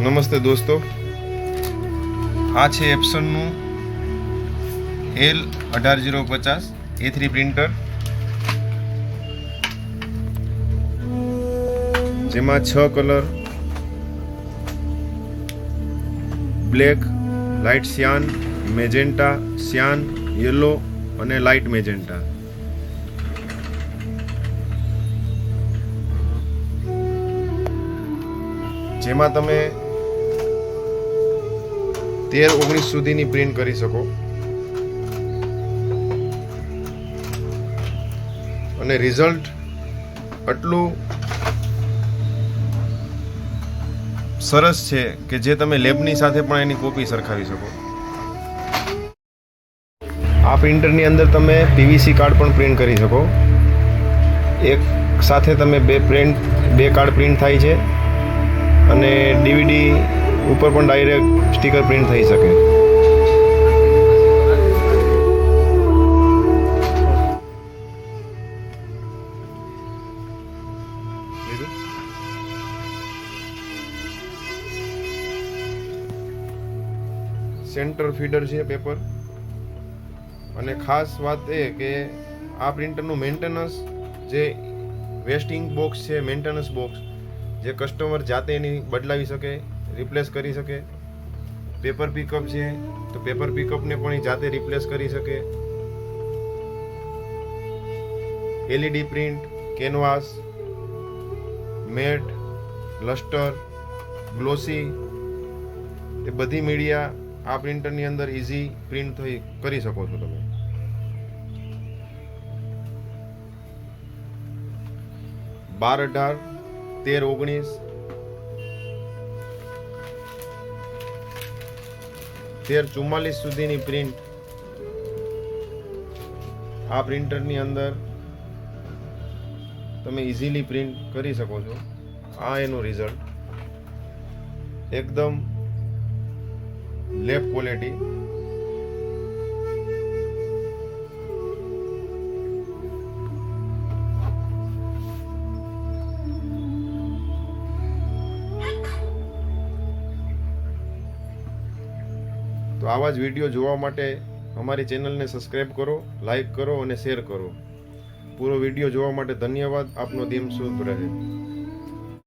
નમસ્તે દોસ્તો, આ છે એપ્સનનું L18050 A3 પ્રિન્ટર, જેમાં 6 colour black, light cyan, magenta, cyan, yellow અને લાઇટ મેજેન્ટા. જેમાં તમે 13-19 સુધીની પ્રિન્ટ કરી શકો અને રિઝલ્ટ આટલું સરસ છે કે જે તમે લેબની સાથે પણ એની કોપી સરખાવી શકો. આ પ્રિન્ટરની અંદર તમે પીવીસી કાર્ડ પણ પ્રિન્ટ કરી શકો. એક સાથે તમે બે કાર્ડ પ્રિન્ટ થાય છે અને ડીવીડી ઉપર પણ ડાયરેક્ટ સ્ટીકર પ્રિન્ટ થઈ શકે. સેન્ટર ફીડર છે પેપર. અને ખાસ વાત એ કે આ પ્રિન્ટરનું મેન્ટેનન્સ, જે વેસ્ટ ઇંક બોક્સ છે, મેન્ટેનન્સ બોક્સ જે કસ્ટમર જાતે એની બદલાવી શકે, રિપ્લેસ કરી શકે. પેપર પિકઅપ છે તો પેપર પિકઅપને પણ એ જાતે રિપ્લેસ કરી શકે. LED print, canvas, matte, lustre, glossy, એ બધી મીડિયા આ પ્રિન્ટરની અંદર ઇઝી પ્રિન્ટ કરી શકો છો તમે. 12-18, 13-19, 13-44 સુધીની પ્રિન્ટ આ પ્રિન્ટરની અંદર તમે ઇઝીલી પ્રિન્ટ કરી શકો છો. આ એનું રિઝલ્ટ એકદમ લેબ ક્વોલિટી. તો આવા જ વિડીયો જોવા માટે અમારી ચેનલને સબસ્ક્રાઈબ કરો, લાઈક કરો અને શેર કરો. પૂરો વિડીયો જોવા માટે ધન્યવાદ. આપનો દિન શુભ રહે.